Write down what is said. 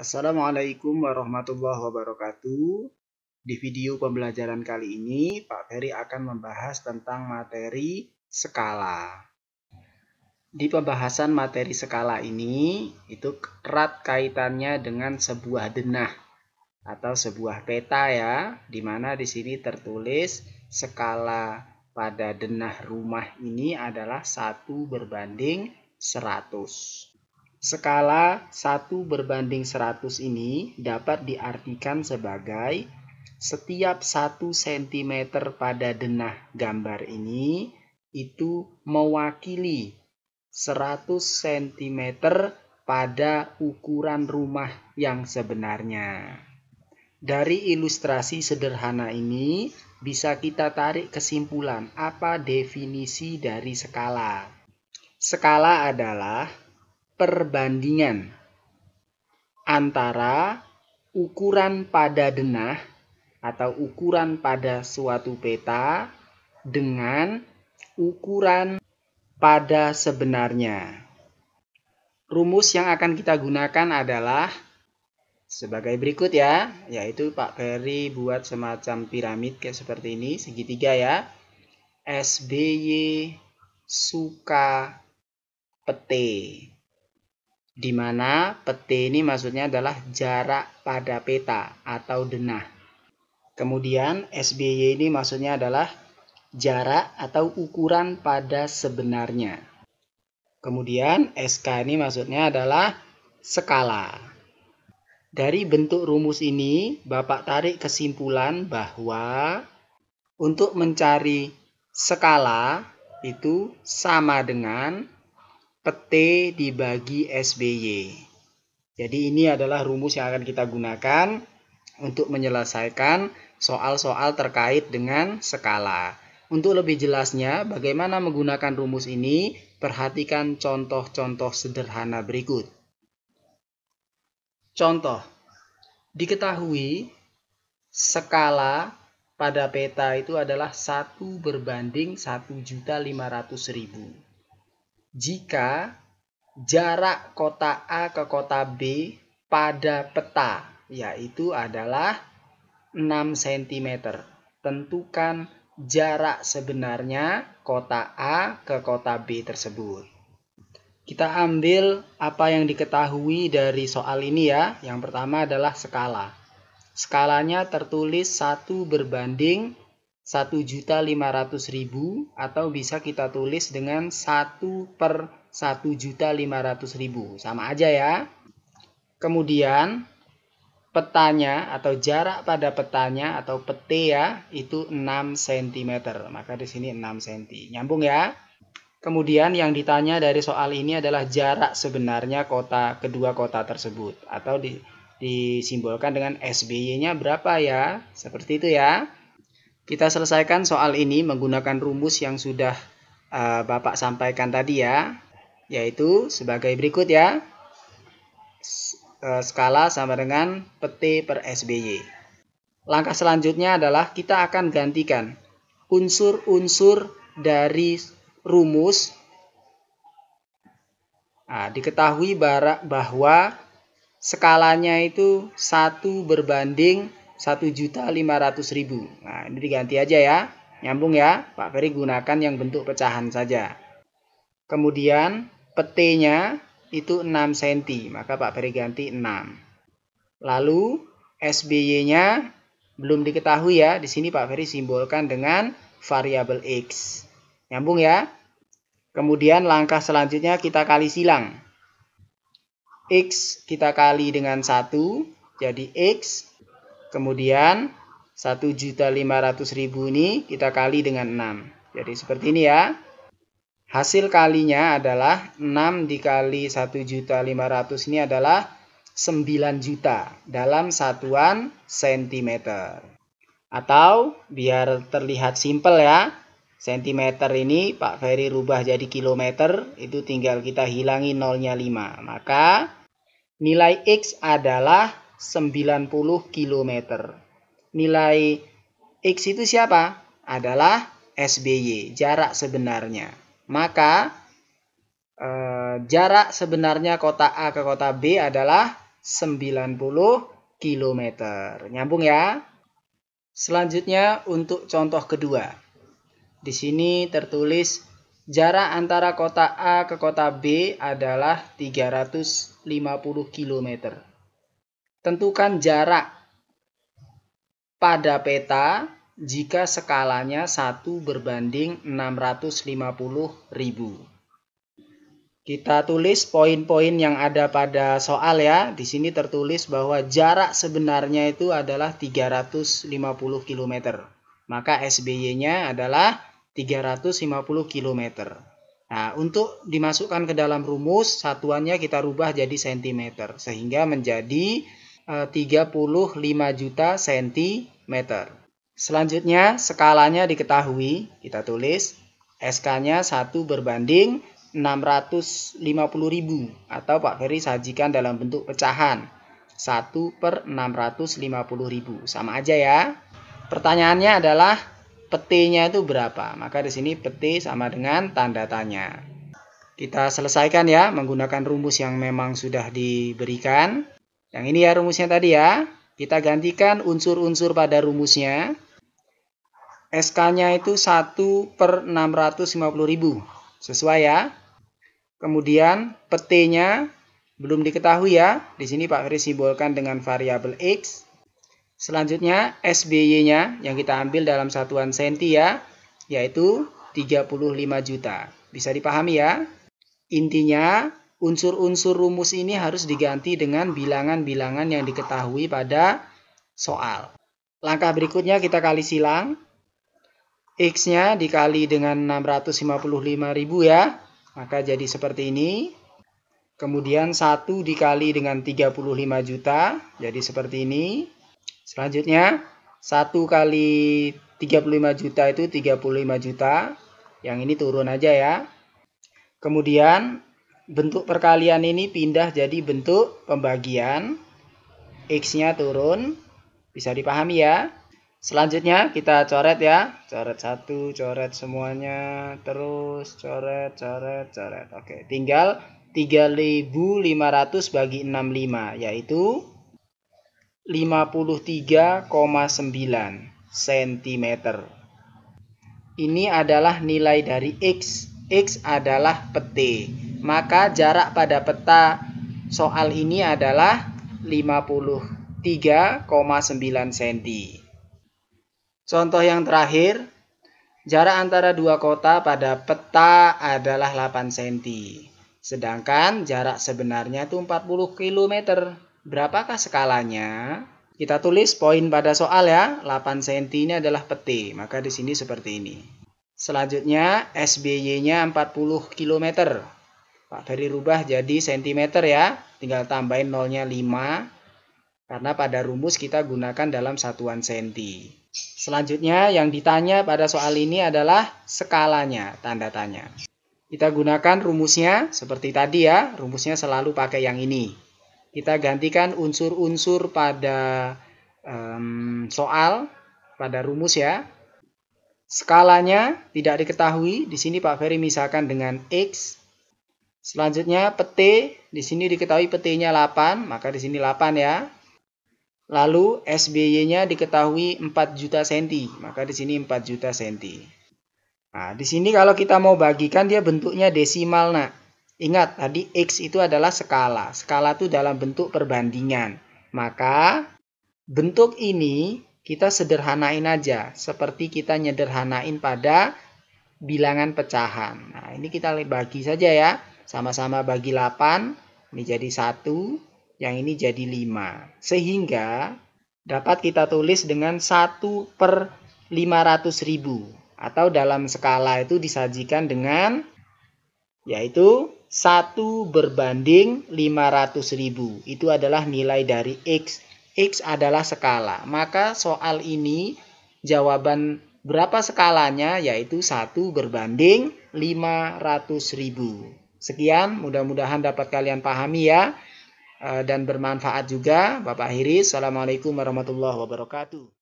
Assalamualaikum warahmatullahi wabarakatuh. Di video pembelajaran kali ini, Pak Ferry akan membahas tentang materi skala. Di pembahasan materi skala ini, itu erat kaitannya dengan sebuah denah atau sebuah peta ya, di mana di sini tertulis skala pada denah rumah ini adalah 1:100. Skala 1:100 ini dapat diartikan sebagai setiap 1 cm pada denah gambar ini itu mewakili 100 cm pada ukuran rumah yang sebenarnya. Dari ilustrasi sederhana ini bisa kita tarik kesimpulan apa definisi dari skala. Skala adalah perbandingan antara ukuran pada denah atau ukuran pada suatu peta dengan ukuran pada sebenarnya. Rumus yang akan kita gunakan adalah sebagai berikut ya, yaitu Pak Ferry buat semacam piramid kayak seperti ini, segitiga ya. SBY suka pete. Di mana pete ini maksudnya adalah jarak pada peta atau denah. Kemudian SBY ini maksudnya adalah jarak atau ukuran pada sebenarnya. Kemudian SK ini maksudnya adalah skala. Dari bentuk rumus ini, Bapak tarik kesimpulan bahwa untuk mencari skala itu sama dengan pete dibagi SBY. Jadi ini adalah rumus yang akan kita gunakan untuk menyelesaikan soal-soal terkait dengan skala. Untuk lebih jelasnya bagaimana menggunakan rumus ini, perhatikan contoh-contoh sederhana berikut. Contoh, diketahui skala pada peta itu adalah 1:1.500.000. Jika jarak kota A ke kota B pada peta yaitu adalah 6 cm. Tentukan jarak sebenarnya kota A ke kota B tersebut. Kita ambil apa yang diketahui dari soal ini ya. Yang pertama adalah skala. Skalanya tertulis 1:1.500.000 atau bisa kita tulis dengan 1/1.500.000. Sama aja ya. Kemudian petanya atau jarak pada petanya atau pete ya itu 6 cm. Maka di sini 6 cm. Nyambung ya. Kemudian yang ditanya dari soal ini adalah jarak sebenarnya kedua kota tersebut atau disimbolkan dengan SBY-nya berapa ya. Seperti itu ya. Kita selesaikan soal ini menggunakan rumus yang sudah Bapak sampaikan tadi ya, yaitu sebagai berikut ya. Skala sama dengan pete per SBY. Langkah selanjutnya adalah kita akan gantikan unsur-unsur dari rumus. Diketahui bahwa skalanya itu 1:1.500.000. Nah, ini diganti aja ya. Nyambung ya. Pak Ferry gunakan yang bentuk pecahan saja. Kemudian petenya itu 6 cm. Maka Pak Ferry ganti 6. Lalu SBY-nya belum diketahui ya. Di sini Pak Ferry simbolkan dengan variabel X. Nyambung ya. Kemudian langkah selanjutnya kita kali silang. X kita kali dengan 1. Jadi X. Kemudian 1.500.000 ini kita kali dengan 6. Jadi seperti ini ya. Hasil kalinya adalah 6 dikali 1.500.000 ini adalah 9 juta dalam satuan cm. Atau biar terlihat simpel ya. Cm ini Pak Ferry rubah jadi kilometer. Itu tinggal kita hilangi nolnya 5. Maka nilai X adalah 90 km. Nilai X itu siapa? Adalah SBY, jarak sebenarnya. Maka jarak sebenarnya kota A ke kota B adalah km. Nyambung ya? Selanjutnya untuk contoh kedua. Di sini tertulis jarak antara kota A ke kota B adalah 350 km. Tentukan jarak pada peta jika skalanya 1:650.000. Kita tulis poin-poin yang ada pada soal ya. Di sini tertulis bahwa jarak sebenarnya itu adalah 350 km. Maka SBY-nya adalah 350 km. Nah, untuk dimasukkan ke dalam rumus, satuannya kita rubah jadi cm. Sehingga menjadi 35 juta cm. Selanjutnya, skalanya diketahui. Kita tulis SK-nya 1:650.000 atau Pak Ferry sajikan dalam bentuk pecahan 1/650.000. Sama aja ya. Pertanyaannya adalah PT-nya itu berapa? Maka di sini PT sama dengan tanda tanya. Kita selesaikan ya menggunakan rumus yang memang sudah diberikan. Yang ini ya rumusnya tadi ya. Kita gantikan unsur-unsur pada rumusnya. SK-nya itu 1/650.000. Sesuai ya. Kemudian PT-nya belum diketahui ya. Di sini Pak Ferry simbolkan dengan variabel X. Selanjutnya SBY-nya yang kita ambil dalam satuan senti ya, yaitu 35 juta. Bisa dipahami ya? Intinya unsur-unsur rumus ini harus diganti dengan bilangan-bilangan yang diketahui pada soal. Langkah berikutnya kita kali silang. X-nya dikali dengan 655.000 ya. Maka jadi seperti ini. Kemudian 1 dikali dengan 35 juta. Jadi seperti ini. Selanjutnya 1 kali 35 juta itu 35 juta. Yang ini turun aja ya. Kemudian bentuk perkalian ini pindah jadi bentuk pembagian. X-nya turun. Bisa dipahami ya. Selanjutnya kita coret ya. Coret 1, coret semuanya. Terus coret, coret, coret. Oke, tinggal 3.500 bagi 65. Yaitu 53,9 cm. Ini adalah nilai dari X. X adalah peti. Maka jarak pada peta soal ini adalah 53,9 cm. Contoh yang terakhir, jarak antara dua kota pada peta adalah 8 cm. Sedangkan jarak sebenarnya itu 40 km. Berapakah skalanya? Kita tulis poin pada soal ya. 8 cm ini adalah peti. Maka di sini seperti ini. Selanjutnya SBY-nya 40 km. Pak Ferry rubah jadi cm ya. Tinggal tambahin nolnya 5. Karena pada rumus kita gunakan dalam satuan senti. Selanjutnya yang ditanya pada soal ini adalah skalanya, tanda tanya. Kita gunakan rumusnya seperti tadi ya, rumusnya selalu pakai yang ini. Kita gantikan unsur-unsur pada soal, pada rumus ya. Skalanya tidak diketahui, di sini Pak Ferry misalkan dengan X. Selanjutnya PT, di sini diketahui PT-nya 8, maka di sini 8 ya. Lalu SBY-nya diketahui 4 juta senti, maka di sini 4 juta senti. Nah, di sini kalau kita mau bagikan dia bentuknya desimal, nak. Ingat, tadi X itu adalah skala. Skala itu dalam bentuk perbandingan. Maka bentuk ini kita sederhanain aja, seperti kita nyederhanain pada bilangan pecahan. Nah, ini kita bagi saja ya. Sama-sama bagi 8, ini jadi 1. Yang ini jadi 5. Sehingga dapat kita tulis dengan 1/500.000. Atau dalam skala itu disajikan dengan yaitu 1/500.000. Itu adalah nilai dari X. X adalah skala. Maka soal ini jawaban berapa skalanya yaitu 1/500.000. Sekian, mudah-mudahan dapat kalian pahami ya. Dan bermanfaat juga. Bapak akhiri. Assalamualaikum warahmatullahi wabarakatuh.